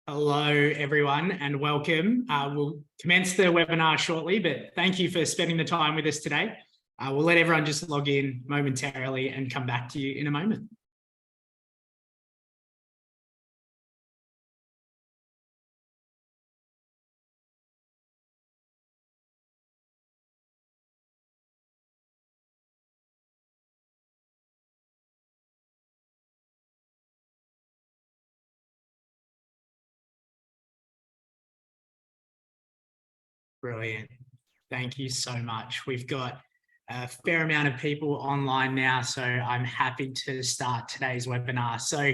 Hello, everyone, and welcome. We'll commence the webinar shortly, but thank you for spending the time with us today. We'll let everyone just log in momentarily and come back to you in a moment. Brilliant. Thank you so much. We've got a fair amount of people online now, so I'm happy to start today's webinar. So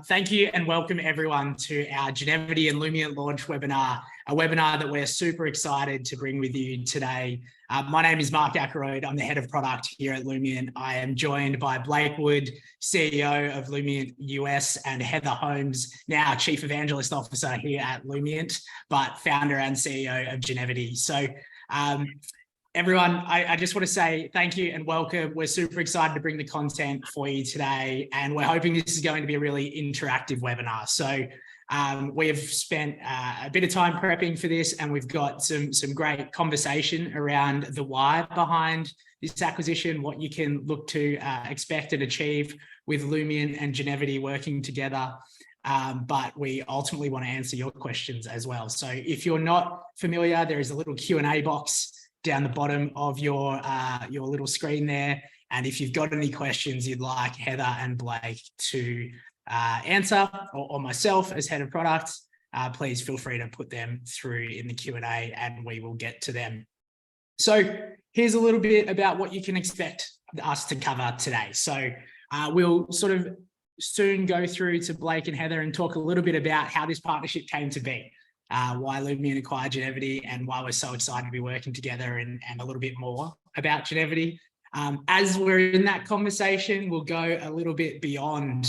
thank you and welcome everyone to our Genivity and Lumiant launch webinar, a webinar that we're super excited to bring with you today. My name is Mark Ackroyd. I'm the head of product here at Lumiant. I am joined by Blake Wood, CEO of Lumiant US, and Heather Holmes, now Chief Evangelist Officer here at Lumiant, but founder and CEO of Genivity. So everyone, I just want to say thank you and welcome. We're super excited to bring the content for you today, and we're hoping this is going to be a really interactive webinar. So we have spent a bit of time prepping for this, and we've got some great conversation around the why behind this acquisition, what you can look to expect and achieve with Lumiant and Genivity working together. But we ultimately want to answer your questions as well. So if you're not familiar, there is a little Q&A box down the bottom of your little screen there. And if you've got any questions you'd like Heather and Blake to answer, or myself as head of product, please feel free to put them through in the Q&A and we will get to them. So here's a little bit about what you can expect us to cover today. So we'll sort of soon go through to Blake and Heather and talk a little bit about how this partnership came to be. Why Lumiant acquired Genivity and why we're so excited to be working together, and a little bit more about Genivity. As we're in that conversation, we'll go a little bit beyond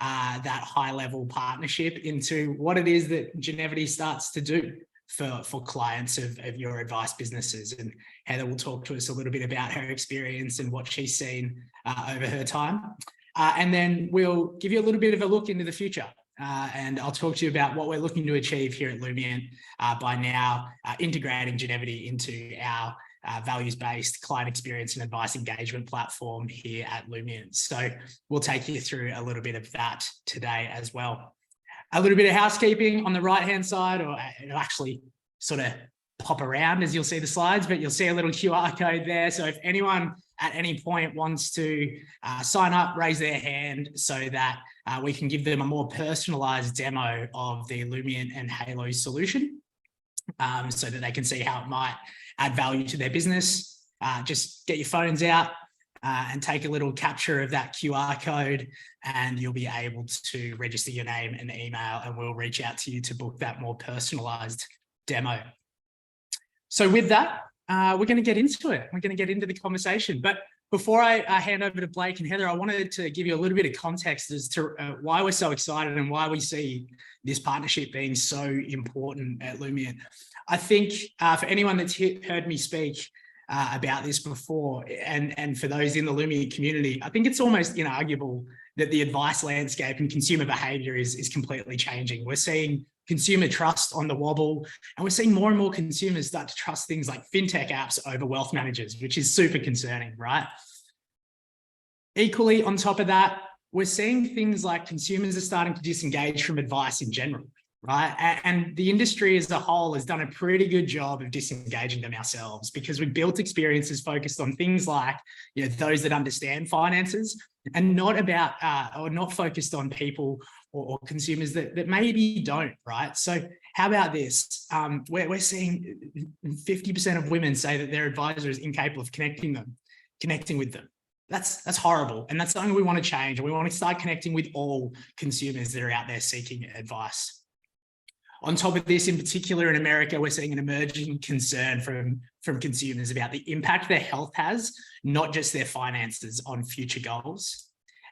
that high-level partnership into what it is that Genivity starts to do for clients of your advice businesses. And Heather will talk to us a little bit about her experience and what she's seen over her time. And then we'll give you a little bit of a look into the future. And I'll talk to you about what we're looking to achieve here at Lumiant by now integrating Genivity into our values-based client experience and advice engagement platform here at Lumiant. So we'll take you through a little bit of that today as well. A little bit of housekeeping on the right-hand side, or it'll actually sort of pop around as you'll see the slides, but you'll see a little QR code there. So if anyone at any point wants to sign up, raise their hand so that we can give them a more personalized demo of the Lumiant and Halo solution so that they can see how it might add value to their business. Just get your phones out and take a little capture of that QR code, and you'll be able to register your name and email, and we'll reach out to you to book that more personalized demo. So with that, we're going to get into it. We're going to get into the conversation. But before I hand over to Blake and Heather, I wanted to give you a little bit of context as to why we're so excited and why we see this partnership being so important at Lumiant. I think for anyone that's heard me speak about this before, and for those in the Lumiant community, I think it's almost inarguable that the advice landscape and consumer behavior is completely changing. We're seeing consumer trust on the wobble, and we're seeing more and more consumers start to trust things like fintech apps over wealth managers, which is super concerning, right? Equally, on top of that, we're seeing things like consumers are starting to disengage from advice in general, right? And the industry as a whole has done a pretty good job of disengaging them ourselves, because we've built experiences focused on things like, those that understand finances, and not about or not focused on people or consumers that maybe don't, right? So how about this? We're seeing 50% of women say that their advisor is incapable of connecting with them. That's horrible. And that's something we want to change. And we want to start connecting with all consumers that are out there seeking advice. On top of this, in particular in America, we're seeing an emerging concern from consumers about the impact their health has, not just their finances, on future goals.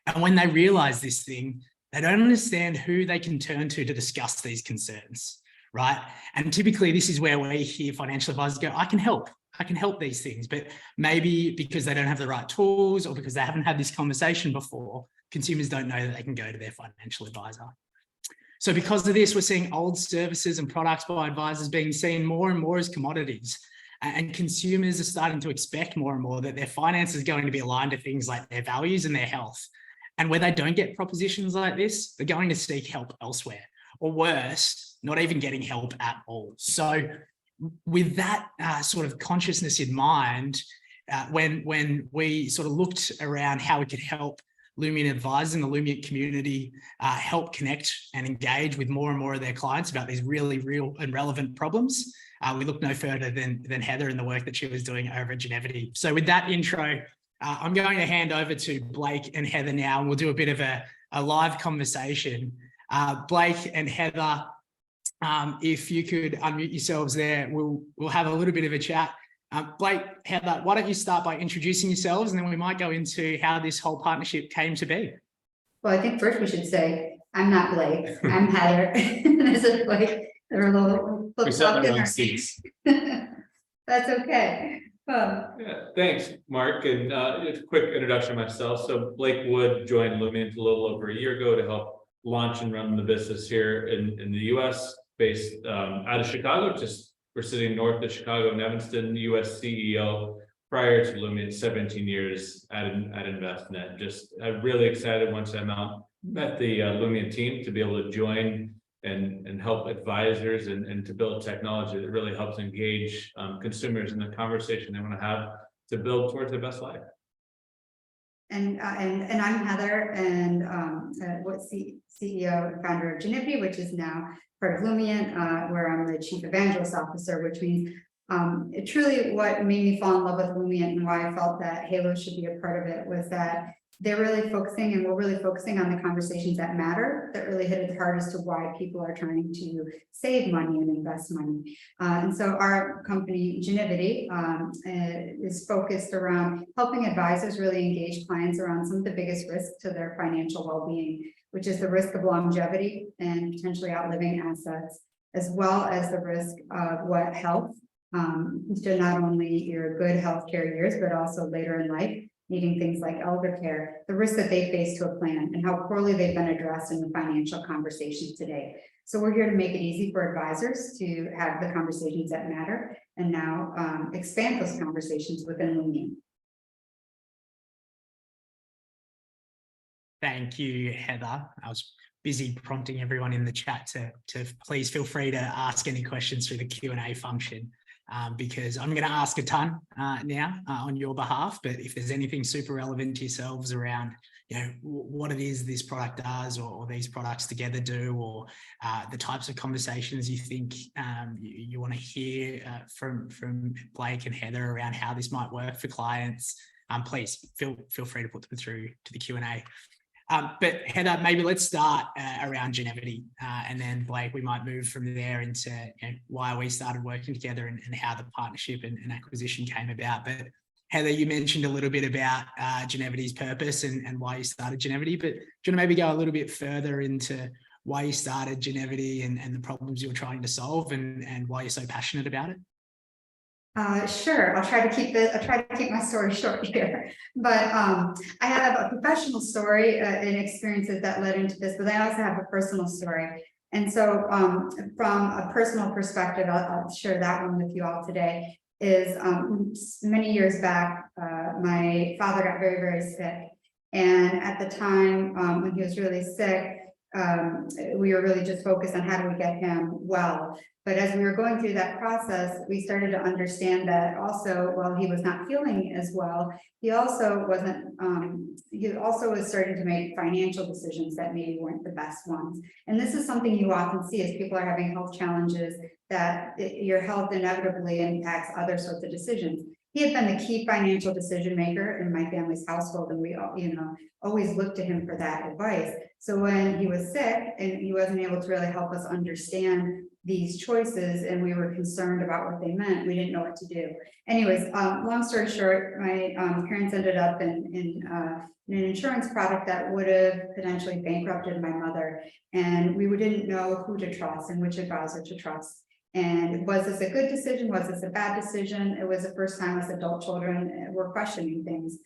And when they realize this thing, they don't understand who they can turn to discuss these concerns, right? And typically this is where we hear financial advisors go, I can help these things, but maybe because they don't have the right tools or because they haven't had this conversation before, consumers don't know that they can go to their financial advisor. So because of this, we're seeing old services and products by advisors being seen more and more as commodities. And consumers are starting to expect more and more that their finance is going to be aligned to things like their values and their health. And where they don't get propositions like this, they're going to seek help elsewhere, or worse, not even getting help at all. So with that sort of consciousness in mind, when we sort of looked around how we could help Lumiant advisors and the Lumiant community help connect and engage with more and more of their clients about these really real and relevant problems, we looked no further than Heather and the work that she was doing over at Genivity. So with that intro, I'm going to hand over to Blake and Heather now, and we'll do a bit of a live conversation. Blake and Heather, if you could unmute yourselves there, we'll have a little bit of a chat. Blake, Heather, why don't you start by introducing yourselves, and then we might go into how this whole partnership came to be. Well, I think first we should say, I'm not Blake, I'm Heather. This is Blake. There were a little flip-flop in our seats. That's okay. Yeah, thanks, Mark. And just a quick introduction of myself. So Blake Wood joined Lumiant a little over a year ago to help launch and run the business here in the US, based out of Chicago. We're sitting north of Chicago in Evanston, US CEO, prior to Lumiant, 17 years at InvestNet. I'm really excited once I met the Lumiant team to be able to join and help advisors and to build technology that really helps engage consumers in the conversation they want to have to build towards their best life. And I'm Heather, and CEO and founder of Genivity, which is now part of Lumiant, where I'm the Chief Evangelist Officer, which means truly what made me fall in love with Lumiant and why I felt that Halo should be a part of it was that they're really focusing, and we're really focusing on the conversations that matter, that really hit at the heart as to why people are trying to save money and invest money. And so our company, Genivity, is focused around helping advisors really engage clients around some of the biggest risks to their financial well-being, which is the risk of longevity and potentially outliving assets, as well as the risk of what health, to not only your good healthcare years, but also later in life, needing things like elder care, the risk that they face to a plan and how poorly they've been addressed in the financial conversations today. So we're here to make it easy for advisors to have the conversations that matter and now expand those conversations within Lumiant. Thank you, Heather. I was busy prompting everyone in the chat to please feel free to ask any questions through the Q&A function. Because I'm going to ask a ton now on your behalf, but if there's anything super relevant to yourselves around, what it is this product does or these products together do, or the types of conversations you think you want to hear from Blake and Heather around how this might work for clients, please feel free to put them through to the Q&A. But Heather, maybe let's start around Genivity, and then Blake, we might move from there into why we started working together and how the partnership and acquisition came about. But Heather, you mentioned a little bit about Genivity's purpose and why you started Genivity, but do you want to maybe go a little bit further into why you started Genivity and the problems you're trying to solve and why you're so passionate about it? Sure. I'll try to keep my story short here, but I have a professional story and experiences that led into this, but I also have a personal story. And so from a personal perspective, I'll share that one with you all today, is many years back, my father got very, very sick. And at the time when he was really sick, we were really just focused on how do we get him well. But as we were going through that process, we started to understand that also, while he was not feeling as well, he also was starting to make financial decisions that maybe weren't the best ones. And this is something you often see as people are having health challenges, that your health inevitably impacts other sorts of decisions. He had been the key financial decision maker in my family's household, and we all, always looked to him for that advice. So when he was sick and he wasn't able to really help us understand these choices, and we were concerned about what they meant, we didn't know what to do. Anyways, long story short, my parents ended up in an insurance product that would have potentially bankrupted my mother, and we didn't know who to trust and which advisor to trust. And was this a good decision? Was this a bad decision? It was the first time as adult children were questioning things.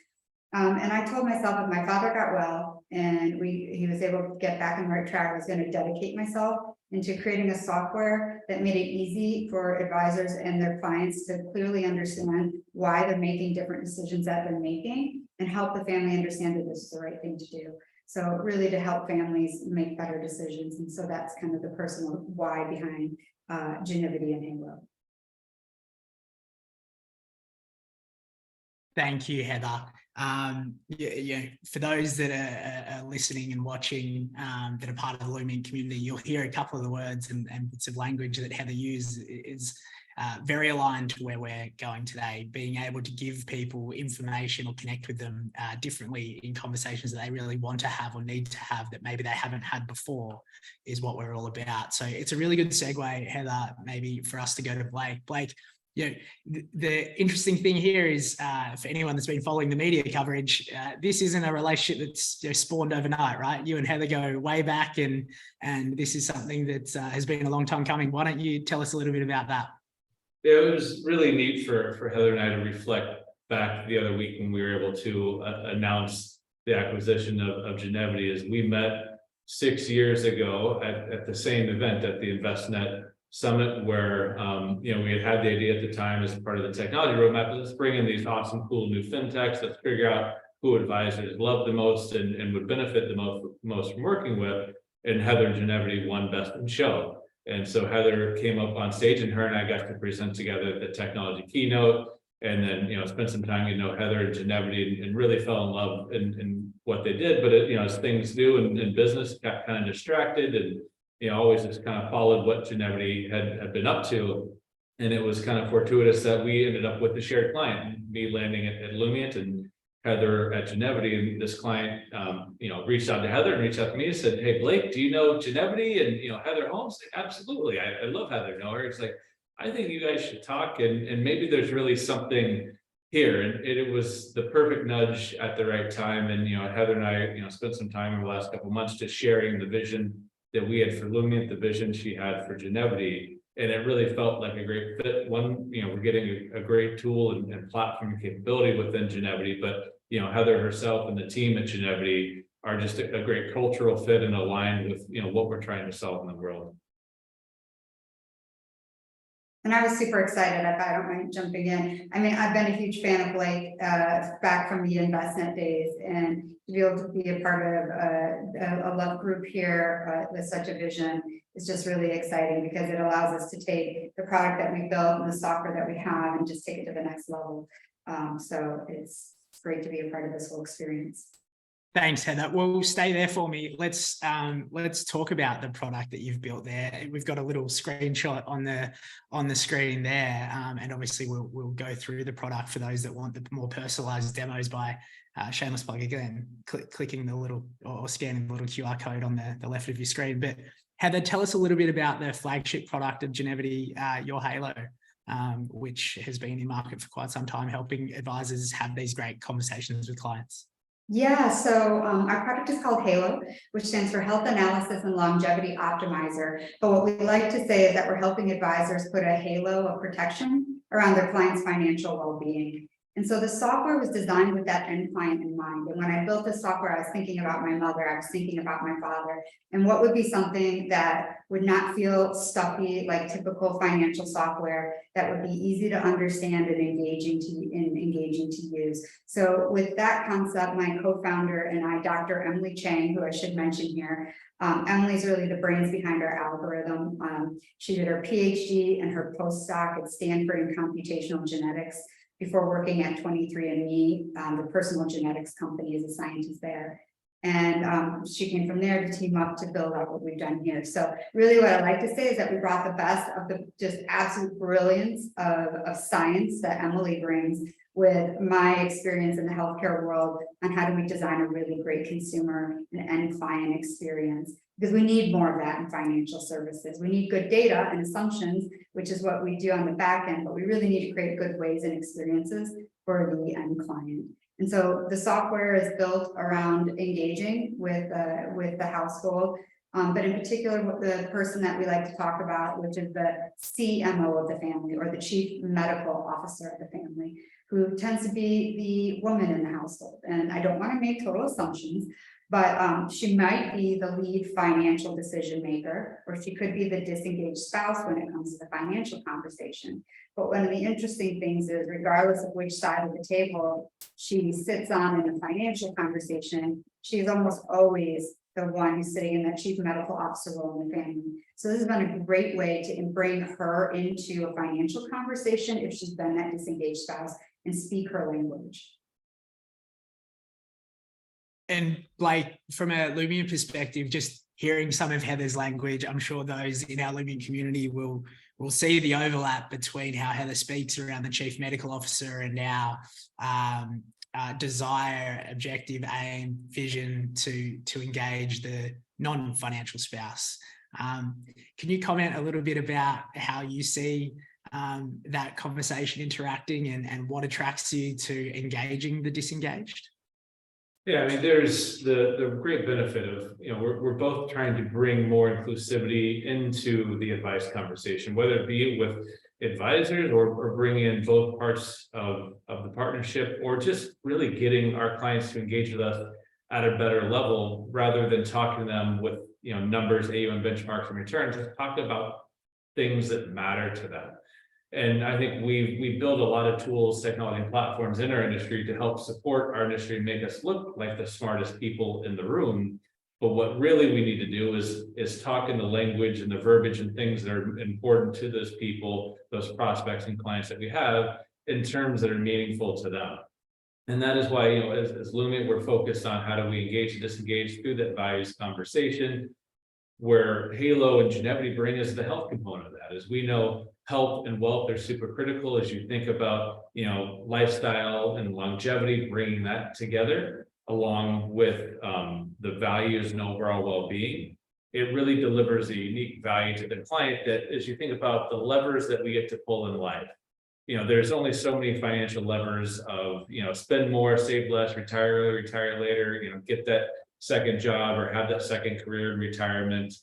And I told myself if my father got well and he was able to get back on the right track, I was going to dedicate myself into creating a software that made it easy for advisors and their clients to clearly understand why they're making different decisions that they're making and help the family understand that this is the right thing to do. So really to help families make better decisions. And so that's kind of the personal why behind Genivity and Halo. Thank you, Heather. For those that are listening and watching that are part of the Lumiant community, you'll hear a couple of the words and bits of language that Heather used is very aligned to where we're going today. Being able to give people information or connect with them differently in conversations that they really want to have or need to have that maybe they haven't had before is what we're all about. So it's a really good segue, Heather, maybe for us to go to Blake. Blake, the interesting thing here is for anyone that's been following the media coverage, this isn't a relationship that's spawned overnight, right? You and Heather go way back, and this is something that has been a long time coming. Why don't you tell us a little bit about that? Yeah, it was really neat for Heather and I to reflect back the other week when we were able to announce the acquisition of Genivity. As we met 6 years ago at the same event at the InvestNet Summit, where we had the idea at the time as part of the technology roadmap. Let's bring in these awesome, cool new fintechs. Let's figure out who advisors love the most and would benefit the most from working with. And Heather and Genivity won Best in Show. And so Heather came up on stage, and her and I got to present together the technology keynote, and then spent some time Heather and Genivity and really fell in love in what they did. But as things do in business, got kind of distracted and always just kind of followed what Genivity had been up to. And it was kind of fortuitous that we ended up with the shared client, me landing at Lumiant and Heather at Genivity. And this client, reached out to Heather and reached out to me and said, "Hey, Blake, do you know Genivity?" And, Heather Holmes, absolutely. I love Heather, know her. It's like, I think you guys should talk and maybe there's really something here. And it was the perfect nudge at the right time. And, Heather and I, spent some time in the last couple of months just sharing the vision that we had for Lumiant, the vision she had for Genivity. And it really felt like a great fit. One, we're getting a great tool and platform capability within Genivity, but Heather herself and the team at Genivity are just a great cultural fit and aligned with what we're trying to solve in the world. And I was super excited, if I don't mind jumping in. I mean, I've been a huge fan of Blake back from the InvestNet days, and to be able to be a part of a love group here with such a vision is just really exciting, because it allows us to take the product that we built and the software that we have and just take it to the next level. So it's great to be a part of this whole experience. Thanks, Heather. Well, stay there for me. Let's talk about the product that you've built there. We've got a little screenshot on the screen there, and obviously we'll go through the product for those that want the more personalized demos by shameless plug again, clicking the little or scanning the little QR code on the left of your screen. But Heather, tell us a little bit about the flagship product of Genivity, your Halo, which has been in market for quite some time, helping advisors have these great conversations with clients. Yeah, so our product is called Halo, which stands for Health Analysis and Longevity Optimizer. But what we like to say is that we're helping advisors put a halo of protection around their clients' financial well-being. And so the software was designed with that end client in mind. And when I built the software, I was thinking about my mother, I was thinking about my father, and what would be something that would not feel stuffy like typical financial software, that would be easy to understand and engaging to use. So with that concept, my co-founder and I, Dr. Emily Chang, who I should mention here, Emily's really the brains behind our algorithm. She did her PhD and her postdoc at Stanford in computational genetics before working at 23andMe, the personal genetics company, as a scientist there. And she came from there to team up to build out what we've done here. So really what I like to say is that we brought the best of the just absolute brilliance of science that Emily brings with my experience in the healthcare world on how do we design a really great consumer and end client experience. Because we need more of that in financial services. We need good data and assumptions, which is what we do on the back end, but we really need to create good ways and experiences for the end client. And so the software is built around engaging with the household, but in particular, the person that we like to talk about, which is the CMO of the family, or the chief medical officer of the family, who tends to be the woman in the household. And I don't want to make total assumptions, but she might be the lead financial decision maker, or she could be the disengaged spouse when it comes to the financial conversation. But one of the interesting things is, regardless of which side of the table she sits on in a financial conversation, she's almost always the one who's sitting in that chief medical officer role in the family. So this has been a great way to bring her into a financial conversation if she's been that disengaged spouse and speak her language. And like from a Lumiant perspective, just hearing some of Heather's language, I'm sure those in our Lumiant community will see the overlap between how Heather speaks around the chief medical officer and our desire, objective, aim, vision to engage the non-financial spouse. Can you comment a little bit about how you see that conversation interacting and what attracts you to engaging the disengaged? Yeah, I mean, there's the great benefit of, we're both trying to bring more inclusivity into the advice conversation, whether it be with advisors or bring in both parts of the partnership, or just really getting our clients to engage with us at a better level, rather than talking to them with, numbers, AUM benchmarks and returns. Just talk about things that matter to them. And I think we build a lot of tools, technology, and platforms in our industry to help support our industry and make us look like the smartest people in the room. But what really we need to do is talk in the language and the verbiage and things that are important to those people, those prospects and clients that we have, in terms that are meaningful to them. And that is why, as Lumiant, we're focused on how do we engage and disengage through that values conversation, where Halo and Genivity bring us the health component of that. As we know, health and wealth are super critical as you think about, lifestyle and longevity, bringing that together along with the values and overall well-being. It really delivers a unique value to the client that, as you think about the levers that we get to pull in life, there's only so many financial levers of, spend more, save less, retire early, retire later, get that second job or have that second career in retirement.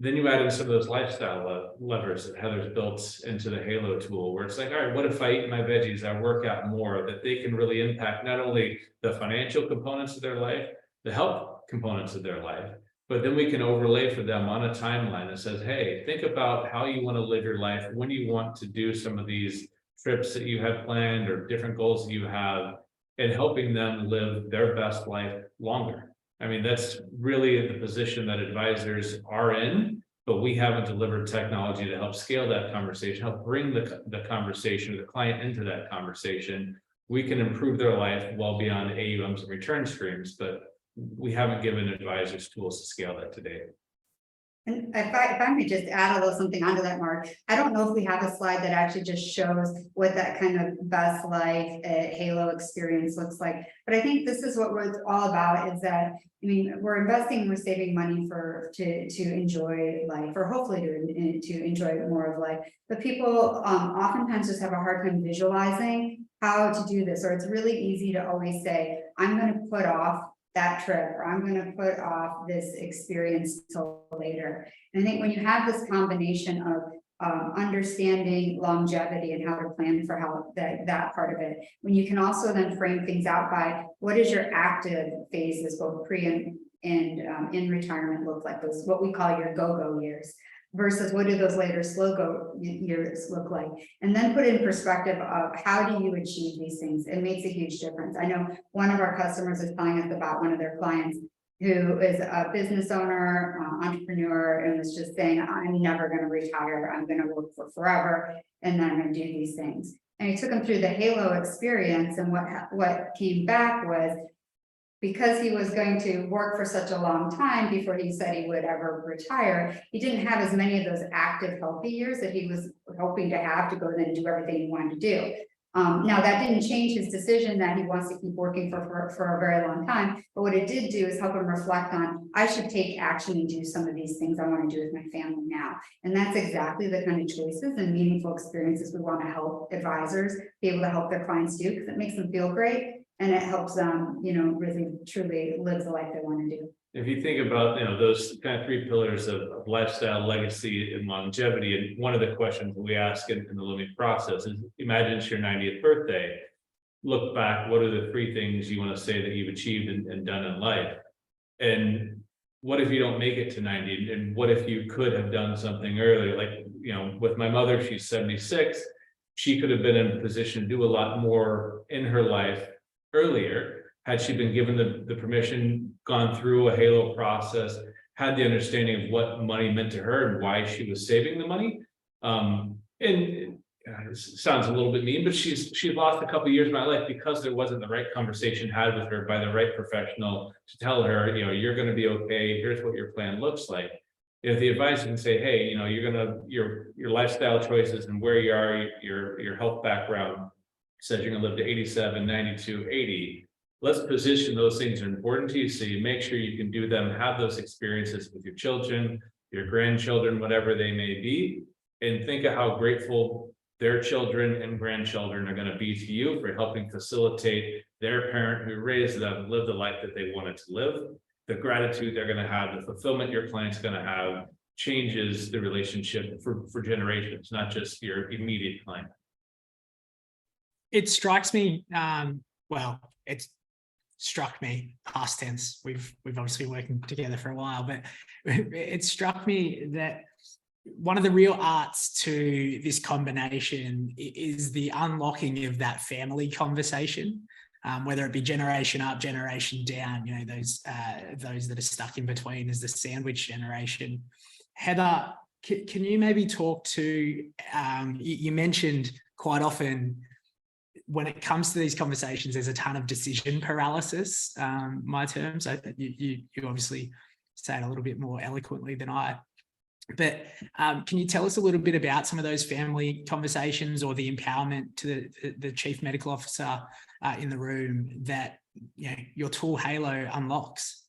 Then you add in some of those lifestyle levers that Heather's built into the Halo tool, where it's like, all right, what if I eat my veggies, I work out more, that they can really impact not only the financial components of their life, the health components of their life, but then we can overlay for them on a timeline that says, hey, think about how you want to live your life, when you want to do some of these trips that you have planned or different goals that you have, and helping them live their best life longer. I mean, that's really the position that advisors are in, but we haven't delivered technology to help scale that conversation, help bring the conversation, the client into that conversation. We can improve their life well beyond AUMs and return streams, but we haven't given advisors tools to scale that today. And if I may just add a little something onto that, Mark, I don't know if we have a slide that actually just shows what that kind of best life Halo experience looks like. But I think this is what we're all about, is that, we're investing, we're saving money to enjoy life, or hopefully to enjoy more of life. But people oftentimes just have a hard time visualizing how to do this, or it's really easy to always say, I'm going to put off that trip, or I'm going to put off this experience till later. And I think when you have this combination of understanding longevity and how to plan for how that part of it, when you can also then frame things out by what is your active phases, both pre and in retirement look like, those what we call your go-go years, versus what do those later slow go years look like, and then put in perspective of how do you achieve these things. It makes a huge difference. I know one of our customers is telling us about one of their clients who is a business owner, entrepreneur, and was just saying, I'm never going to retire. I'm going to work for forever, and then I'm going to do these things. And he took him through the Halo experience, and what came back was, because he was going to work for such a long time before he said he would ever retire, he didn't have as many of those active, healthy years that he was hoping to have to go then and do everything he wanted to do. Now, that didn't change his decision that he wants to keep working for a very long time. But what it did do is help him reflect on, I should take action and do some of these things I want to do with my family now. And that's exactly the kind of choices and meaningful experiences we want to help advisors be able to help their clients do, because it makes them feel great. And it helps them, really truly live the life they want to do. If you think about, those kind of three pillars of lifestyle, legacy, and longevity, and one of the questions that we ask in the Lumiant process is, imagine it's your 90th birthday. Look back, what are the three things you want to say that you've achieved and done in life? And what if you don't make it to 90? And what if you could have done something earlier? Like, with my mother, she's 76. She could have been in a position to do a lot more in her life earlier, had she been given the permission, gone through a Halo process, had the understanding of what money meant to her and why she was saving the money. And it sounds a little bit mean, but she's lost a couple of years of my life because there wasn't the right conversation had with her by the right professional to tell her, you're going to be okay. Here's what your plan looks like. If the advisor can say, hey, your lifestyle choices and where you are, your health background says you're going to live to 87, 92, 80. Let's position those things are important to you, so you make sure you can do them, have those experiences with your children, your grandchildren, whatever they may be, and think of how grateful their children and grandchildren are going to be to you for helping facilitate their parent who raised them live the life that they wanted to live. The gratitude they're going to have, the fulfillment your client's going to have, changes the relationship for generations, not just your immediate client. It strikes me, it's struck me, past tense. We've obviously been working together for a while, but it struck me that one of the real arts to this combination is the unlocking of that family conversation, whether it be generation up, generation down, those that are stuck in between as the sandwich generation. Heather, can you maybe talk to, you mentioned quite often when it comes to these conversations, there's a ton of decision paralysis, my terms. You obviously say it a little bit more eloquently than I. But can you tell us a little bit about some of those family conversations or the empowerment to the chief medical officer in the room that your tool Halo unlocks?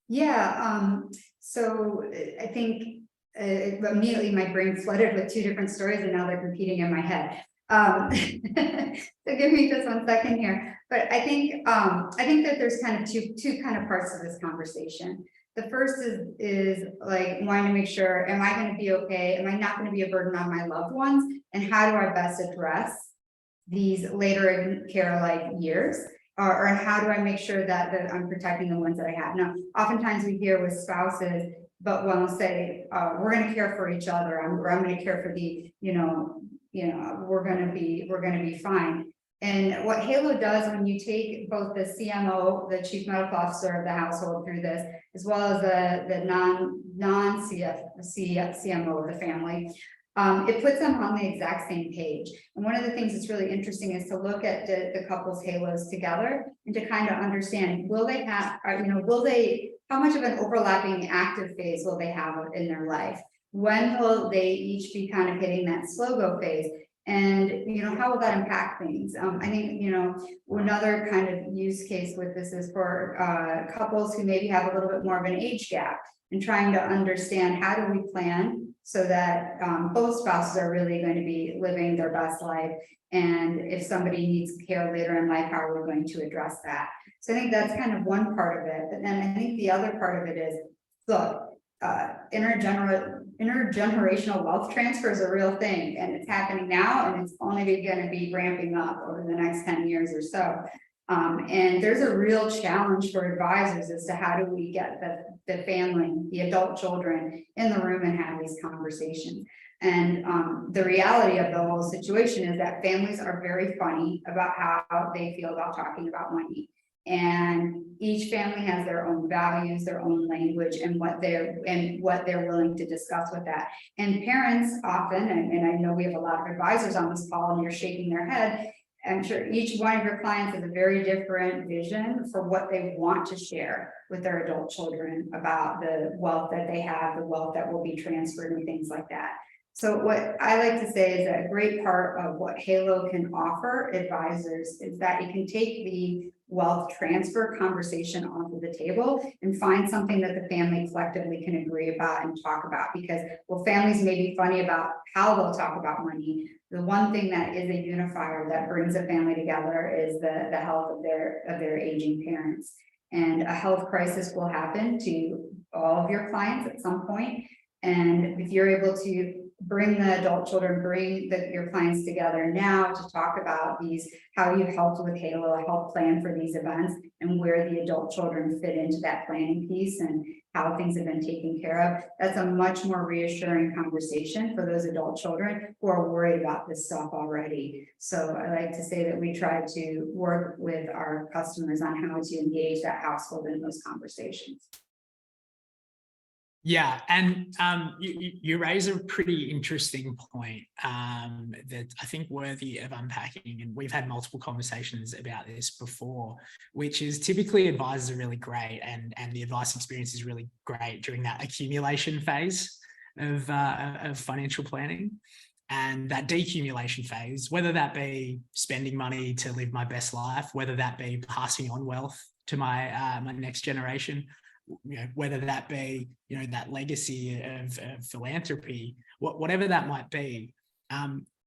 Yeah, so I think immediately my brain flooded with two different stories, and now they're competing in my head. So give me just 1 second here. But I think that there's kind of two kind of parts to this conversation. The first is like wanting to make sure, am I going to be okay? Am I not going to be a burden on my loved ones? And how do I best address these later in care like years? Or how do I make sure that I'm protecting the ones that I have? Now, oftentimes we hear with spouses, but one will say, we're going to care for each other. I'm going to care for the, we're going to be fine. And what Halo does when you take both the CMO, the chief medical officer of the household through this, as well as the non-CMO of the family, it puts them on the exact same page. And one of the things that's really interesting is to look at the couple's Halos together and to kind of understand, will they have, how much of an overlapping active phase will they have in their life? When will they each be kind of hitting that slow-go phase? And, how will that impact things? I think, another kind of use case with this is for couples who maybe have a little bit more of an age gap, and trying to understand, how do we plan so that both spouses are really going to be living their best life? And if somebody needs care later in life, how are we going to address that? So I think that's kind of one part of it. But then I think the other part of it is, look, intergenerational wealth transfer is a real thing, and it's happening now, and it's only going to be ramping up over the next 10 years or so. And there's a real challenge for advisors as to how do we get the family, the adult children in the room and have these conversations. And the reality of the whole situation is that families are very funny about how they feel about talking about money. And each family has their own values, their own language, and what they're willing to discuss with that. And parents often, and I know we have a lot of advisors on this call, and you're shaking their head. I'm sure each one of your clients has a very different vision for what they want to share with their adult children about the wealth that they have, the wealth that will be transferred, and things like that. So what I like to say is that a great part of what Halo can offer advisors is that it can take the wealth transfer conversation off of the table and find something that the family collectively can agree about and talk about. Because while families may be funny about how they'll talk about money, the one thing that is a unifier that brings a family together is the health of their aging parents. and a health crisis will happen to all of your clients at some point. And if you're able to bring the adult children, your clients together now to talk about how you've helped with Halo, help plan for these events, and where the adult children fit into that planning piece and how things have been taken care of, that's a much more reassuring conversation for those adult children who are worried about this stuff already. So I like to say that we try to work with our customers on how to engage that household in those conversations. Yeah, and you raise a pretty interesting point that I think worthy of unpacking, and we've had multiple conversations about this before, which is typically advisors are really great and the advice experience is really great during that accumulation phase of financial planning. And that decumulation phase, whether that be spending money to live my best life, whether that be passing on wealth to my my next generation, whether that be, that legacy of philanthropy, whatever that might be,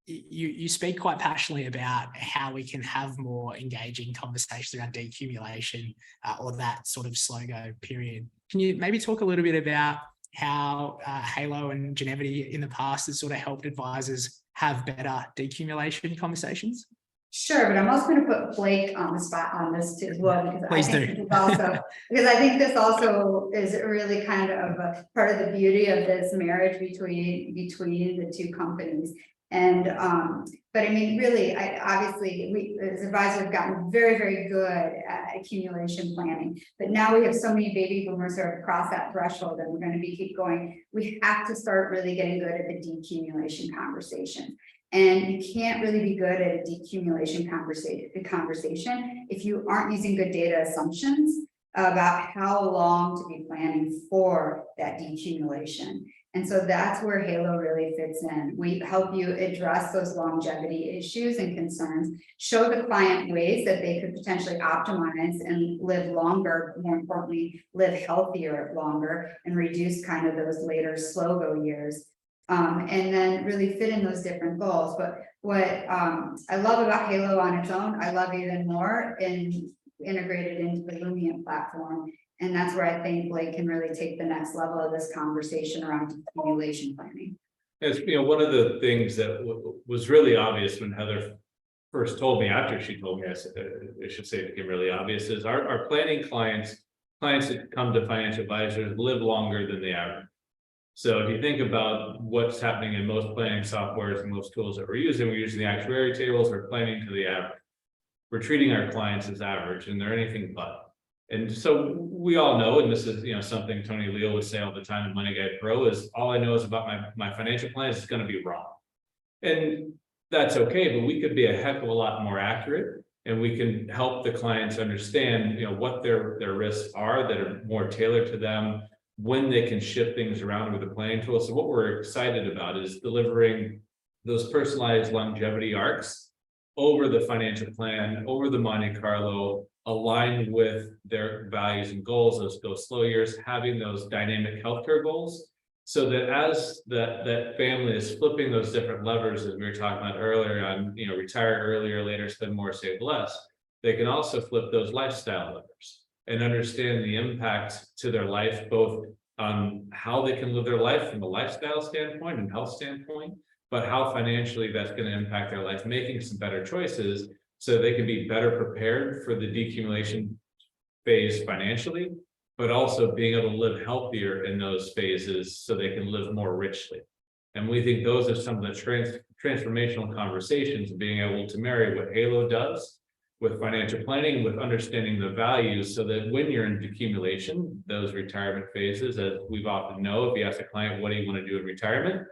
you speak quite passionately about how we can have more engaging conversations around decumulation or that sort of slow go period. Can you maybe talk a little bit about how Halo and Genivity in the past has sort of helped advisors have better decumulation conversations? Sure, but I'm also going to put Blake on the spot on this too as well, because Please I think do. this is also because I think this also is really kind of a part of the beauty of this marriage between the two companies. And but I mean, really, obviously we as advisors have gotten very, very good at accumulation planning, but now we have so many baby boomers who have crossed that threshold, and we're going to keep going. We have to start really getting good at the decumulation conversation. And you can't really be good at a decumulation conversation if you aren't using good data assumptions about how long to be planning for that decumulation. And so that's where Halo really fits in. We help you address those longevity issues and concerns, show the client ways that they could potentially optimize and live longer, more importantly, live healthier longer, and reduce kind of those later slow go years. And then really fit in those different goals. But what I love about Halo on its own, I love even more integrated into the Lumiant platform. And that's where I think Blake can really take the next level of this conversation around accumulation planning. It's, one of the things that was really obvious when Heather first told me, after she told me, I should say it became really obvious, is our planning clients that come to financial advisors live longer than the average. So if you think about what's happening in most planning softwares and most tools that we're using the actuary tables, we're planning to the average. We're treating our clients as average, and they're anything but. And so we all know, and this is something Tony Leo would say all the time in Money Guide Pro, is all I know is about my financial plan is going to be wrong. And that's okay, but we could be a heck of a lot more accurate, and we can help the clients understand what their risks are that are more tailored to them, when they can shift things around with the planning tool. So what we're excited about is delivering those personalized longevity arcs over the financial plan, over the Monte Carlo, aligned with their values and goals, those slow years, having those dynamic healthcare goals, so that as that family is flipping those different levers, as we were talking about earlier on, retire earlier, later, spend more, save less, they can also flip those lifestyle levers and understand the impact to their life, both on how they can live their life from a lifestyle standpoint and health standpoint, but how financially that's going to impact their life, making some better choices so they can be better prepared for the decumulation phase financially, but also being able to live healthier in those phases so they can live more richly. And we think those are some of the transformational conversations of being able to marry what Halo does with financial planning, with understanding the values, so that when you're in decumulation, those retirement phases, as we've often know, if you ask a client, what do you want to do in retirement?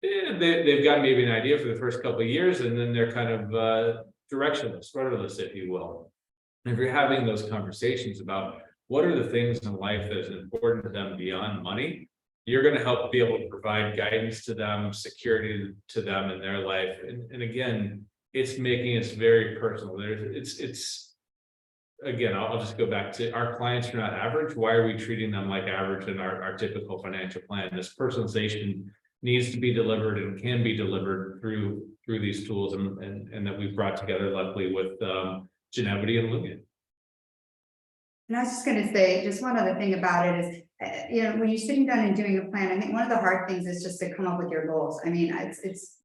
They've got maybe an idea for the first couple of years, and then they're kind of directionless, rudderless, if you will. And if you're having those conversations about what are the things in life that is important to them beyond money, you're going to help be able to provide guidance to them, security to them in their life. And again, it's making it very personal. It's again, I'll just go back to our clients are not average. Why are we treating them like average in our typical financial plan? This personalization needs to be delivered and can be delivered through these tools and that we've brought together, luckily, with Genivity and Lumiant. And I was just going to say, just one other thing about it is, when you're sitting down and doing a plan, I think one of the hard things is just to come up with your goals. I mean, it's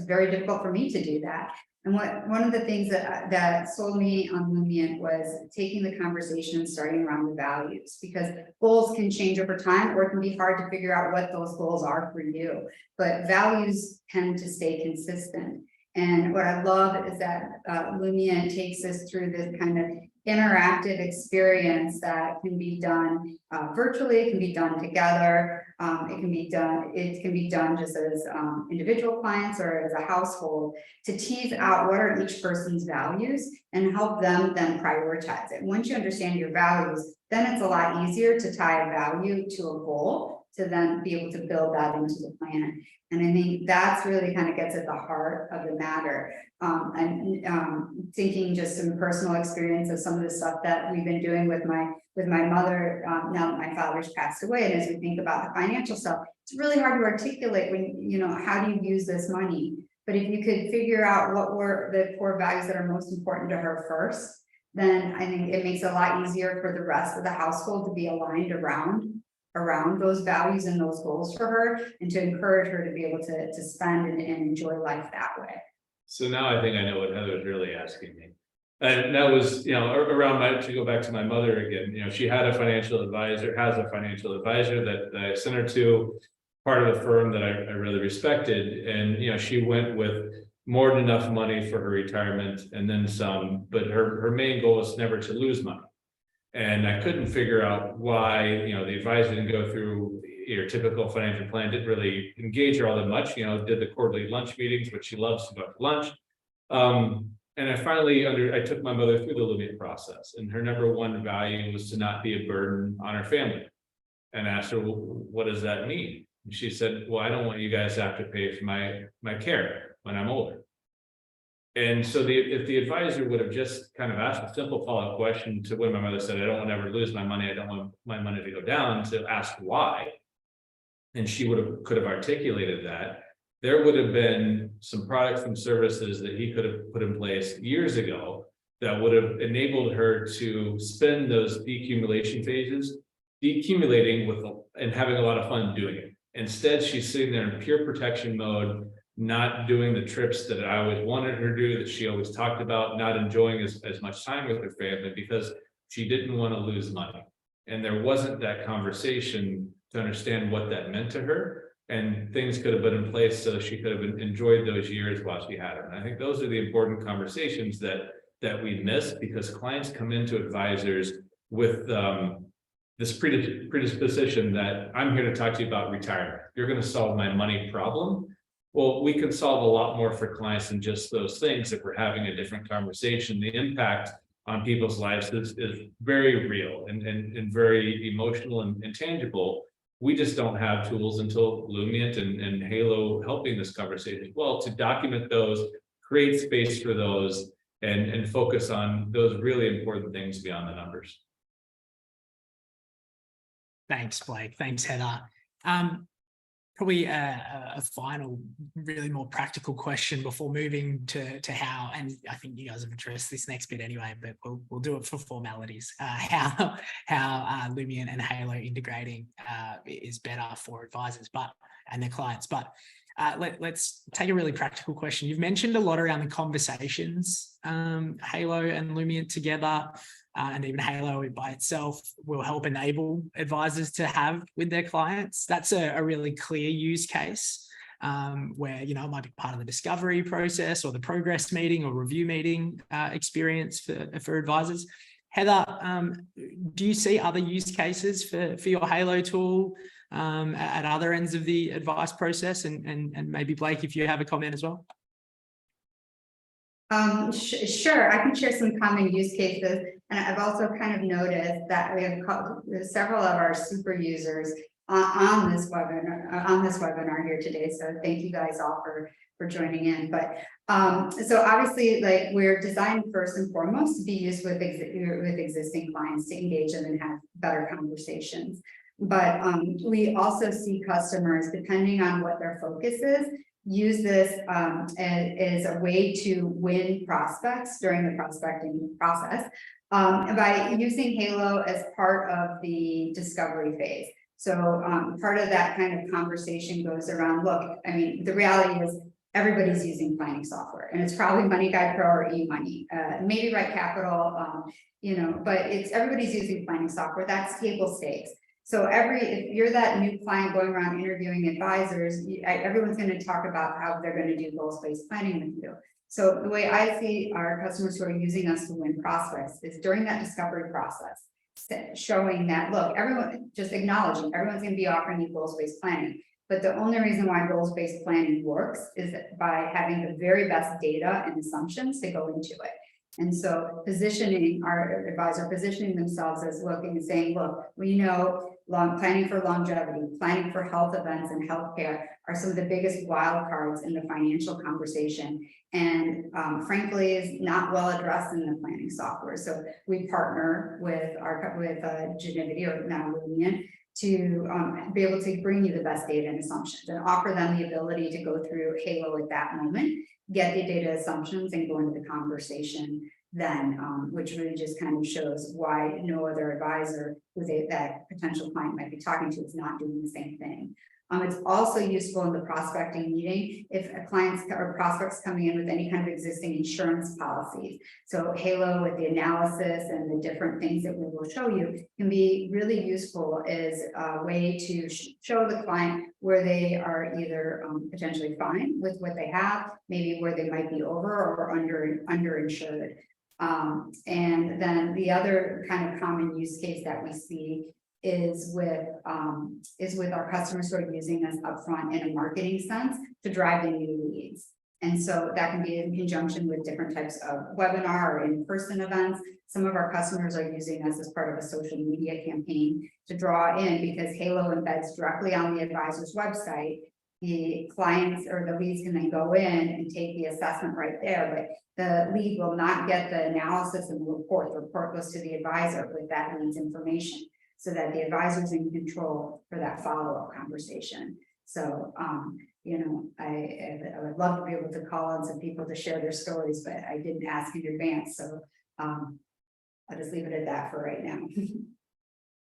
very difficult for me to do that. And one of the things that sold me on Lumiant was taking the conversation and starting around the values, because goals can change over time, or it can be hard to figure out what those goals are for you. But values tend to stay consistent. And what I love is that Lumiant takes us through this kind of interactive experience that can be done virtually, it can be done together, it can be done just as individual clients or as a household, to tease out what are each person's values and help them then prioritize it. Once you understand your values, then it's a lot easier to tie a value to a goal to then be able to build that into the plan. And I think that's really kind of gets at the heart of the matter. Thinking just some personal experience of some of the stuff that we've been doing with my mother now that my father's passed away. And as we think about the financial stuff, it's really hard to articulate when, how do you use this money? But if you could figure out what were the core values that are most important to her first, then I think it makes it a lot easier for the rest of the household to be aligned around those values and those goals for her, and to encourage her to be able to spend and enjoy life that way. So now I think I know what Heather was really asking me. And that was, around to go back to my mother again, she had a financial advisor, has a financial advisor that I sent her to, part of the firm that I really respected. And, she went with more than enough money for her retirement and then some, but her main goal was never to lose money. And I couldn't figure out why, the advisor didn't go through your typical financial plan, didn't really engage her all that much, did the quarterly lunch meetings, which she loves to go to lunch. And I finally I took my mother through the Lumiant process, and her number one value was to not be a burden on her family. And I asked her, well, what does that mean? And she said, well, I don't want you guys to have to pay for my care when I'm older. And so if the advisor would have just kind of asked a simple follow-up question to when my mother said, I don't want to ever lose my money, I don't want my money to go down, to ask why, and she could have articulated that, there would have been some products and services that he could have put in place years ago that would have enabled her to spend those decumulation phases, decumulating and having a lot of fun doing it. Instead, she's sitting there in pure protection mode, not doing the trips that I always wanted her to do, that she always talked about, not enjoying as much time with her family because she didn't want to lose money. And there wasn't that conversation to understand what that meant to her. And things could have been in place so she could have enjoyed those years while she had them. And I think those are the important conversations that we miss, because clients come into advisors with this predisposition that I'm here to talk to you about retirement. You're going to solve my money problem. Well, we can solve a lot more for clients than just those things if we're having a different conversation. The impact on people's lives is very real and very emotional and tangible. We just don't have tools until Lumiant and Halo helping this conversation as well to document those, create space for those, and focus on those really important things beyond the numbers. Thanks, Blake. Thanks, Heather. Probably a final, really more practical question before moving to how, and I think you guys have addressed this next bit anyway, but we'll do it for formalities. How Lumiant and Halo integrating is better for advisors and their clients. But let's take a really practical question. You've mentioned a lot around the conversations Halo and Lumiant together. And even Halo by itself will help enable advisors to have with their clients. That's a really clear use case where, it might be part of the discovery process or the progress meeting or review meeting experience for advisors. Heather, do you see other use cases for your Halo tool at other ends of the advice process? And maybe Blake, if you have a comment as well. Sure, I can share some common use cases, and I've also kind of noticed that we have several of our super users on this webinar here today. So thank you guys all for joining in. But so obviously, like, we're designed first and foremost to be used with existing clients to engage them and have better conversations. But we also see customers, depending on what their focus is, use this as a way to win prospects during the prospecting process by using Halo as part of the discovery phase. So part of that kind of conversation goes around, look, I mean, the reality is everybody's using planning software, and it's probably Money Guide Pro or eMoney, maybe Right Capital, you know, but it's everybody's using planning software. That's table stakes. So if you're that new client going around interviewing advisors, everyone's going to talk about how they're going to do goals-based planning with you. So the way I see our customers who are using us to win prospects is during that discovery process, showing that, look, everyone, just acknowledging everyone's going to be offering you goals-based planning. But the only reason why goals-based planning works is by having the very best data and assumptions to go into it. And so positioning our advisor, positioning themselves as looking and saying, look, we know planning for longevity, planning for health events and healthcare are some of the biggest wild cards in the financial conversation. And frankly, is not well addressed in the planning software. So we partner with Genivity, or now Lumiant, to be able to bring you the best data and assumptions and offer them the ability to go through Halo at that moment, get the data assumptions and go into the conversation then, which really just kind of shows why no other advisor who that potential client might be talking to is not doing the same thing. It's also useful in the prospecting meeting if a client's or prospects coming in with any kind of existing insurance policies. So Halo with the analysis and the different things that we will show you can be really useful as a way to show the client where they are either potentially fine with what they have, maybe where they might be over or underinsured. And then the other kind of common use case that we see is with our customers who are using us upfront in a marketing sense to drive in new leads. And so that can be in conjunction with different types of webinar or in-person events. Some of our customers are using us as part of a social media campaign to draw in, because Halo embeds directly on the advisor's website. The clients or the leads can then go in and take the assessment right there, but the lead will not get the analysis and the report. The report goes to the advisor with that lead's information, so that the advisor is in control for that follow-up conversation. So, you know, I would love to be able to call on some people to share their stories, but I didn't ask in advance. So I'll just leave it at that for right now.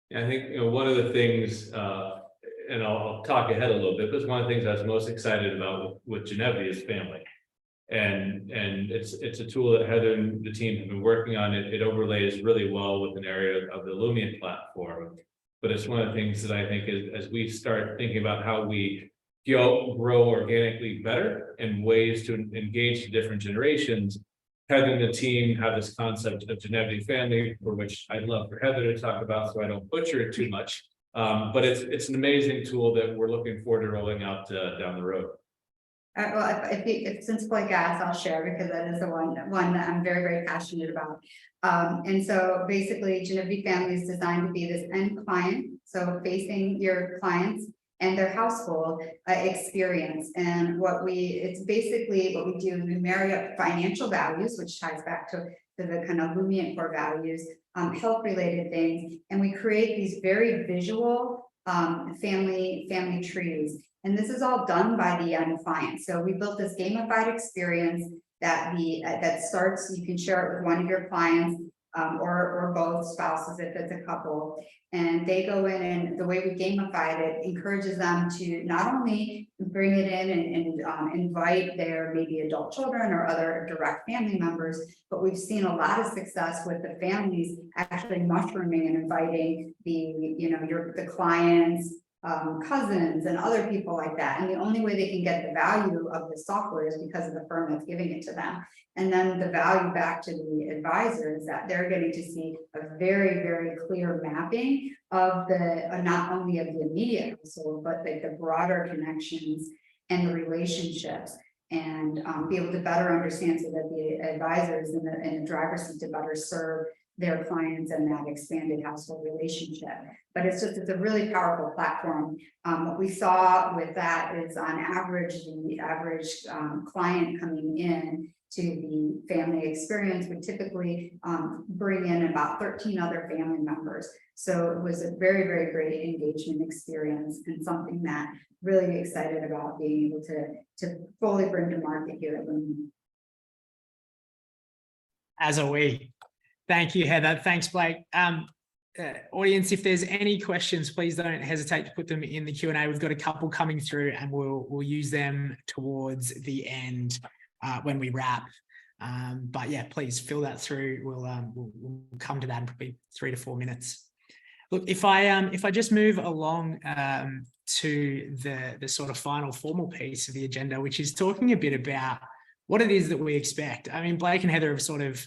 Yeah, I think, one of the things, and I'll talk ahead a little bit, but it's one of the things I was most excited about with Genivity is family. And it's a tool that Heather and the team have been working on. It overlays really well with an area of the Lumiant platform. But it's one of the things that I think is, as we start thinking about how we grow organically better and ways to engage the different generations, Heather and the team have this concept of Genivity family, for which I'd love for Heather to talk about so I don't butcher it too much. But it's an amazing tool that we're looking forward to rolling out down the road. Well, if since Blake asked, I'll share, because that is the one that I'm very, very passionate about. And so basically Genivity family is designed to be this end client, so facing your clients and their household experience. And it's basically what we do, we marry up financial values, which ties back to the kind of Lumiant core values, health related things, and we create these very visual family trees. And this is all done by the end client. So we built this gamified experience that starts, you can share it with one of your clients or both spouses if it's a couple. And they go in, and the way we gamified it encourages them to not only bring it in and invite their maybe adult children or other direct family members, but we've seen a lot of success with the families actually mushrooming and inviting the clients, cousins and other people like that. And the only way they can get the value of the software is because of the firm that's giving it to them. And then the value back to the advisor is that they're getting to see a very, very clear mapping of the not only of the immediate household, but the broader connections and the relationships, and be able to better understand, so that the advisors in the driver's seat to better serve their clients and that expanded household relationship. But it's a really powerful platform. What we saw with that is, on average, the average client coming in to the family experience would typically bring in about 13 other family members. So it was a very, very great engagement experience and something that really excited about being able to fully bring to market here at Lumiant. As are we. Thank you, Heather. Thanks, Blake. Audience, if there's any questions, please don't hesitate to put them in the Q&A. We've got a couple coming through and we'll use them towards the end when we wrap. But yeah, please fill that through. We'll come to that in probably 3 to 4 minutes. Look, if I just move along to the sort of final formal piece of the agenda, which is talking a bit about what it is that we expect. I mean, Blake and Heather have sort of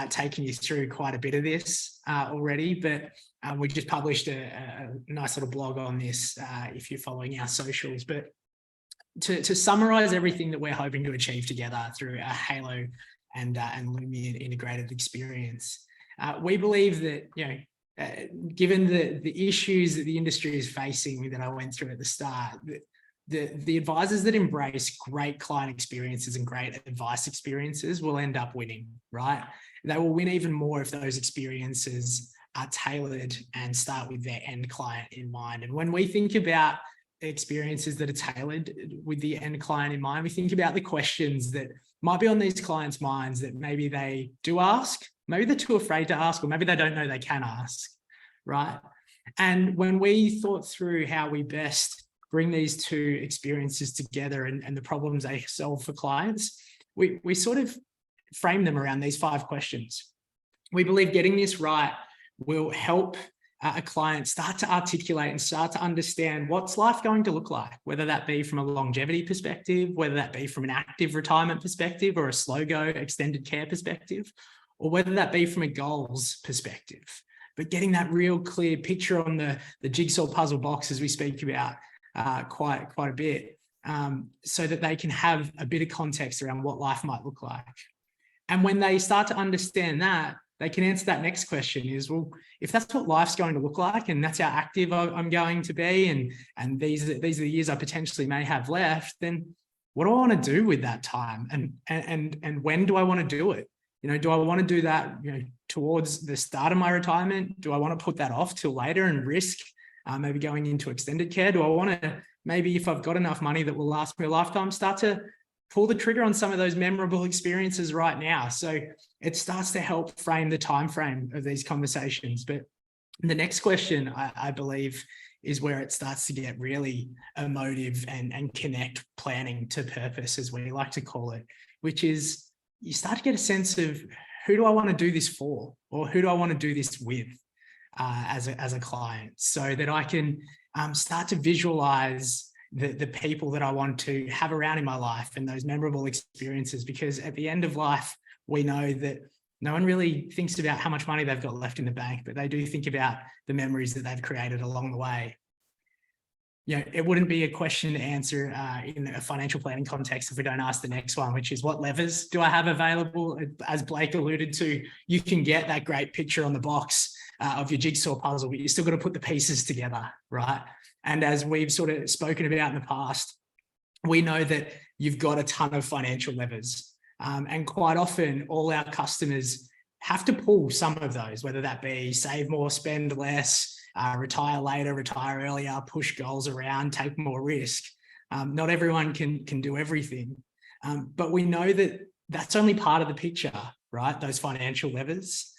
taken you through quite a bit of this already, but we just published a nice little blog on this if you're following our socials. But to summarize everything that we're hoping to achieve together through a Halo and Lumiant integrated experience, we believe that, you know, given the issues that the industry is facing that I went through at the start, the advisors that embrace great client experiences and great advice experiences will end up winning, right? They will win even more if those experiences are tailored and start with their end client in mind. And when we think about experiences that are tailored with the end client in mind, we think about the questions that might be on these clients' minds that maybe they do ask, maybe they're too afraid to ask, or maybe they don't know they can ask, right? And when we thought through how we best bring these two experiences together and the problems they solve for clients, we sort of frame them around these 5 questions. We believe getting this right will help a client start to articulate and start to understand what's life going to look like, whether that be from a longevity perspective, whether that be from an active retirement perspective or a slow go extended care perspective, or whether that be from a goals perspective. But getting that real clear picture on the jigsaw puzzle box, as we speak about quite a bit, so that they can have a bit of context around what life might look like. And when they start to understand that, they can answer that next question is, well, if that's what life's going to look like, and that's how active I'm going to be, and these are the years I potentially may have left, then what do I want to do with that time? And when do I want to do it? You know, do I want to do that, you know, towards the start of my retirement? Do I want to put that off till later and risk maybe going into extended care? Do I want to, maybe if I've got enough money that will last me a lifetime, start to pull the trigger on some of those memorable experiences right now? So it starts to help frame the time frame of these conversations. But the next question, I believe, is where it starts to get really emotive and connect planning to purpose, as we like to call it, which is you start to get a sense of, who do I want to do this for? Or who do I want to do this with as a client, so that I can start to visualize the people that I want to have around in my life and those memorable experiences. Because at the end of life, we know that no one really thinks about how much money they've got left in the bank, but they do think about the memories that they've created along the way. You know, it wouldn't be a question to answer in a financial planning context if we don't ask the next one, which is, what levers do I have available? As Blake alluded to, you can get that great picture on the box of your jigsaw puzzle, but you still got to put the pieces together, right? And as we've sort of spoken about in the past, we know that you've got a ton of financial levers. And quite often all our customers have to pull some of those, whether that be save more, spend less, retire later, retire earlier, push goals around, take more risk. Not everyone can do everything. But we know that that's only part of the picture, right? Those financial levers.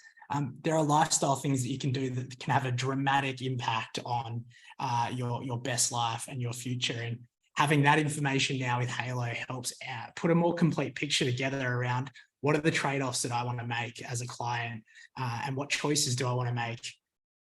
There are lifestyle things that you can do that can have a dramatic impact on your best life and your future. And having that information now with Halo helps put a more complete picture together around what are the trade-offs that I want to make as a client, and what choices do I want to make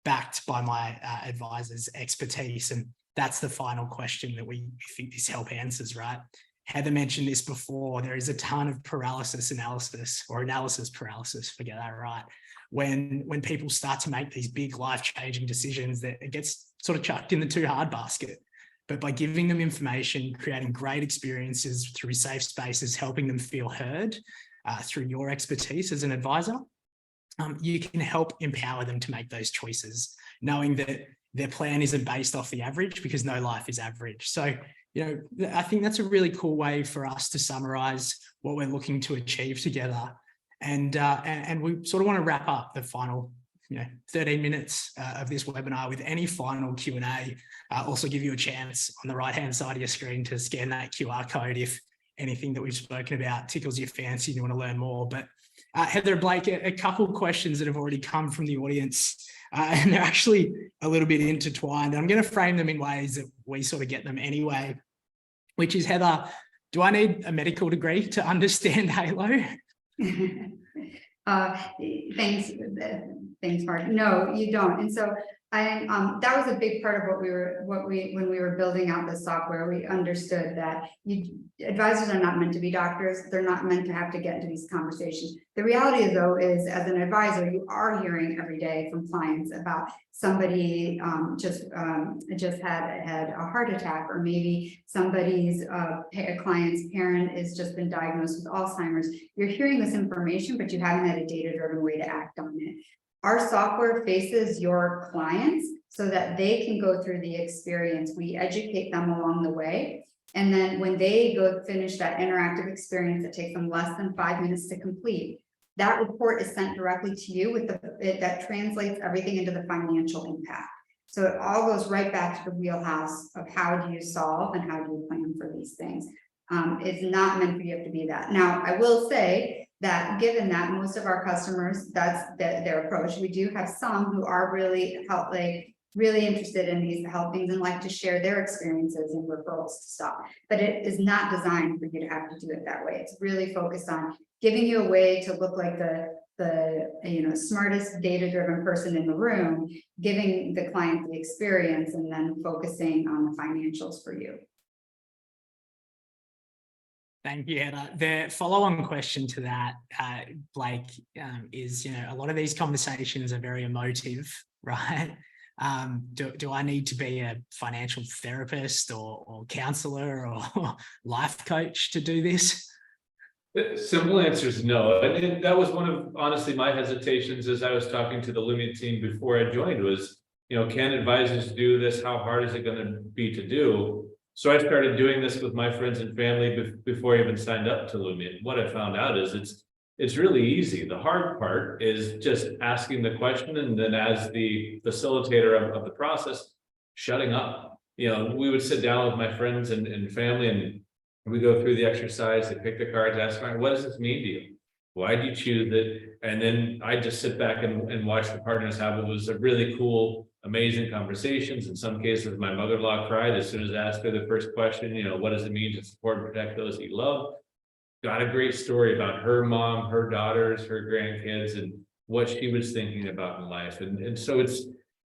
backed by my advisor's expertise. And that's the final question that we think this help answers, right? Heather mentioned this before. There is a ton of analysis paralysis, forget that, right? When people start to make these big life-changing decisions, that it gets sort of chucked in the too hard basket. But by giving them information, creating great experiences through safe spaces, helping them feel heard through your expertise as an advisor, you can help empower them to make those choices, knowing that their plan isn't based off the average, because no life is average. So I think that's a really cool way for us to summarize what we're looking to achieve together. And we sort of want to wrap up the final 13 minutes of this webinar with any final Q&A. Also give you a chance on the right-hand side of your screen to scan that QR code if anything that we've spoken about tickles your fancy and you want to learn more. But Heather, Blake, a couple of questions that have already come from the audience, and they're actually a little bit intertwined. I'm going to frame them in ways that we sort of get them anyway, which is, Heather, do I need a medical degree to understand Halo? Thanks, Mark. No, you don't. And so that was a big part of when we were building out the software. We understood that advisors are not meant to be doctors. They're not meant to have to get into these conversations. The reality is, though, is as an advisor, you are hearing every day from clients about somebody just had a heart attack, or maybe somebody's a client's parent has just been diagnosed with Alzheimer's. You're hearing this information, but you haven't had a data-driven way to act on it. Our software faces your clients so that they can go through the experience. We educate them along the way. And then when they go finish that interactive experience that takes them less than 5 minutes to complete, that report is sent directly to you that translates everything into the financial impact. So it all goes right back to the wheelhouse of how do you solve and how do you plan for these things. It's not meant for you to be that. Now, I will say that given that most of our customers, that's their approach. We do have some who are really interested in these health things and like to share their experiences and referrals to stuff. But it is not designed for you to have to do it that way. It's really focused on giving you a way to look like the smartest data-driven person in the room, giving the client the experience, and then focusing on the financials for you. Thank you, Heather. The follow-on question to that, Blake, is, a lot of these conversations are very emotive, right? Do I need to be a financial therapist or counselor or life coach to do this? The simple answer is no. And that was one of, honestly, my hesitations as I was talking to the Lumiant team before I joined was, can advisors do this? How hard is it going to be to do? So I started doing this with my friends and family before I even signed up to Lumiant. What I found out is it's really easy. The hard part is just asking the question, and then as the facilitator of the process, shutting up. We would sit down with my friends and family, and we go through the exercise. They pick the cards, ask, what does this mean to you? Why do you choose it? And then I just sit back and watch the partners have it. Was a really cool, amazing conversations. In some cases, my mother-in-law cried as soon as I asked her the first question, what does it mean to support and protect those that you love? Got a great story about her mom, her daughters, her grandkids, and what she was thinking about in life. And so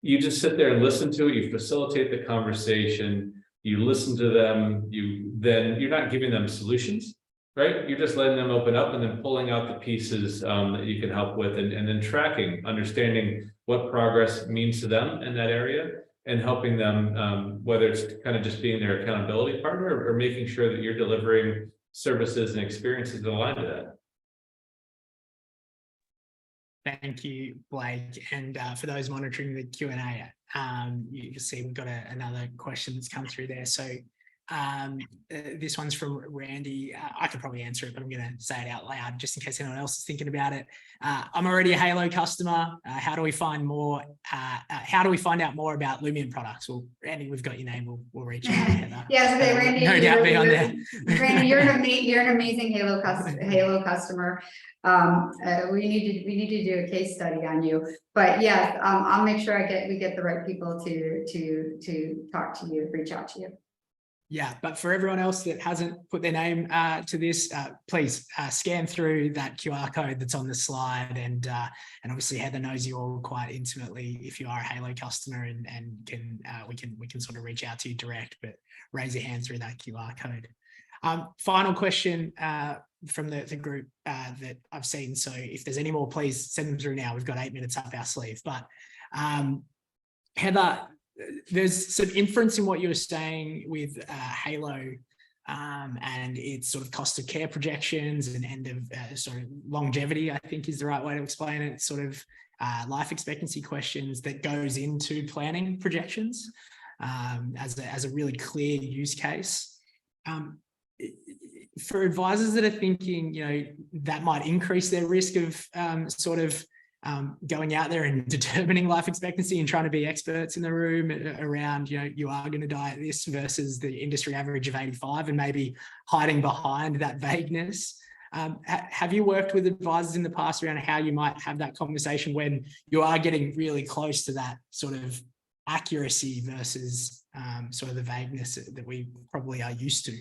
you just sit there and listen to it, you facilitate the conversation, you listen to them, you're not giving them solutions, right? You're just letting them open up and then pulling out the pieces that you can help with, and then tracking, understanding what progress means to them in that area, and helping them, whether it's kind of just being their accountability partner or making sure that you're delivering services and experiences that align to that. Thank you, Blake. And for those monitoring the Q&A, you can see we've got another question that's come through there. So this one's from Randy. I could probably answer it, but I'm going to say it out loud just in case anyone else is thinking about it. I'm already a Halo customer. How do we find more? How do we find out more about Lumiant products? Well, Randy, we've got your name. We'll reach out. Yes, Randy. No doubt be on there. Randy, you're an amazing Halo customer. We need to do a case study on you. But yes, I'll make sure we get the right people to talk to you, reach out to you. Yeah, but for everyone else that hasn't put their name to this, please scan through that QR code that's on the slide, and obviously Heather knows you all quite intimately if you are a Halo customer, and we can sort of reach out to you direct, but raise your hand through that QR code. Final question from the group that I've seen. So if there's any more, please send them through now. We've got 8 minutes up our sleeve. But Heather, there's some inference in what you were saying with Halo and its sort of cost of care projections and end of sort of longevity, I think is the right way to explain it, sort of life expectancy questions that goes into planning projections as a really clear use case. For advisors that are thinking, that might increase their risk of going out there and determining life expectancy and trying to be experts in the room around, you are going to die at this versus the industry average of 85 and maybe hiding behind that vagueness. Have you worked with advisors in the past around how you might have that conversation when you are getting really close to that sort of accuracy versus sort of the vagueness that we probably are used to?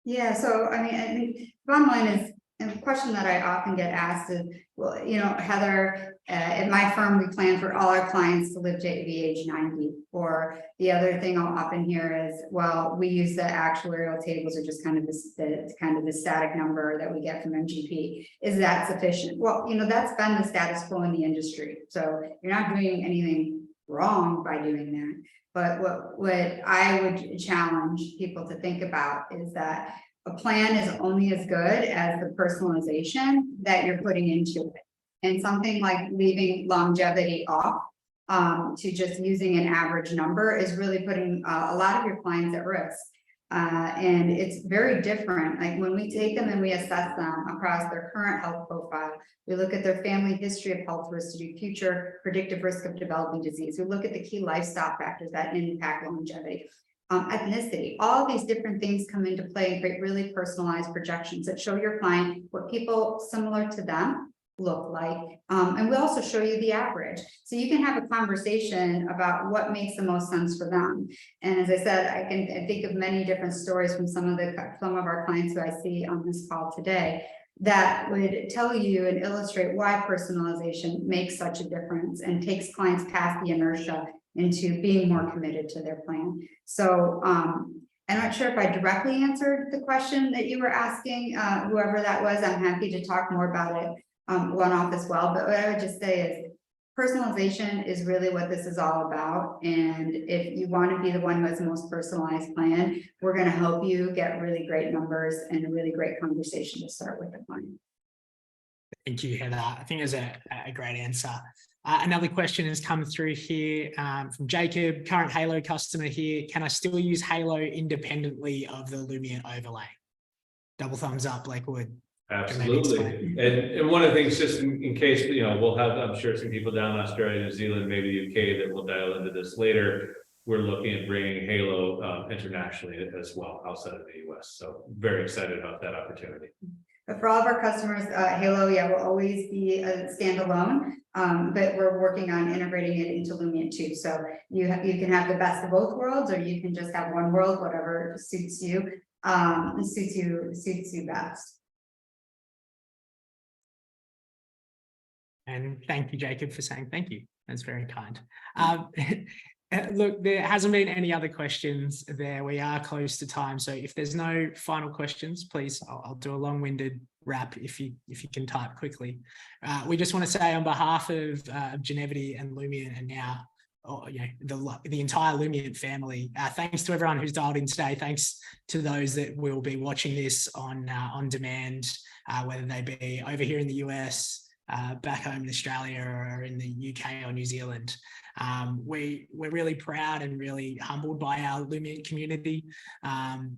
Yeah, so I mean, bottom line is, and the question that I often get asked is, well, Heather, at my firm, we plan for all our clients to live to be age 90. Or the other thing I'll often hear is, well, we use the actuarial tables, or just kind of the static number that we get from MGP. Is that sufficient? Well, that's been the status quo in the industry. So you're not doing anything wrong by doing that. But what I would challenge people to think about is that a plan is only as good as the personalization that you're putting into it. And something like leaving longevity off to just using an average number is really putting a lot of your clients at risk. And it's very different. Like when we take them and we assess them across their current health profile, we look at their family history of health risks to do future predictive risk of developing disease. We look at the key lifestyle factors that impact longevity. Ethnicity, all of these different things come into play and create really personalized projections that show your client what people similar to them look like. And we also show you the average. So you can have a conversation about what makes the most sense for them. And as I said, I can think of many different stories from some of our clients who I see on this call today that would tell you and illustrate why personalization makes such a difference and takes clients past the inertia into being more committed to their plan. So I'm not sure if I directly answered the question that you were asking, whoever that was. I'm happy to talk more about it one-off as well. But what I would just say is personalization is really what this is all about. And if you want to be the one who has the most personalized plan, we're going to help you get really great numbers and a really great conversation to start with the client. Thank you, Heather. I think there's a great answer. Another question has come through here from Jacob, current Halo customer here. Can I still use Halo independently of the Lumiant overlay? Double thumbs up, Lakewood. Absolutely. And one of the things, just in case, we'll have, I'm sure, some people down in Australia, New Zealand, maybe the UK that will dial into this later. We're looking at bringing Halo internationally as well, outside of the US. So very excited about that opportunity. But for all of our customers, Halo, will always be a standalone, but we're working on integrating it into Lumiant too. So you can have the best of both worlds, or you can just have one world, whatever suits you, suits you best. And thank you, Jacob, for saying thank you. That's very kind. Look, there hasn't been any other questions there. We are close to time. So if there's no final questions, please, I'll do a long-winded wrap if you can type quickly. We just want to say on behalf of Genivity and Lumiant and now the entire Lumiant family, thanks to everyone who's dialed in today. Thanks to those that will be watching this on demand, whether they be over here in the US, back home in Australia, or in the UK or New Zealand. We're really proud and really humbled by our Lumiant community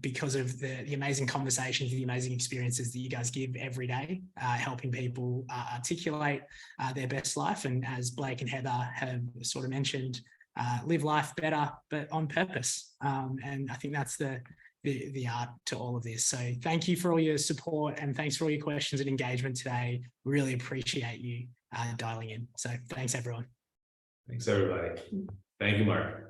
because of the amazing conversations, the amazing experiences that you guys give every day, helping people articulate their best life. And as Blake and Heather have sort of mentioned, live life better, but on purpose. And I think that's the art to all of this. So thank you for all your support, and thanks for all your questions and engagement today. Really appreciate you dialing in. So thanks, everyone. Thanks, everybody. Thank you, Mark.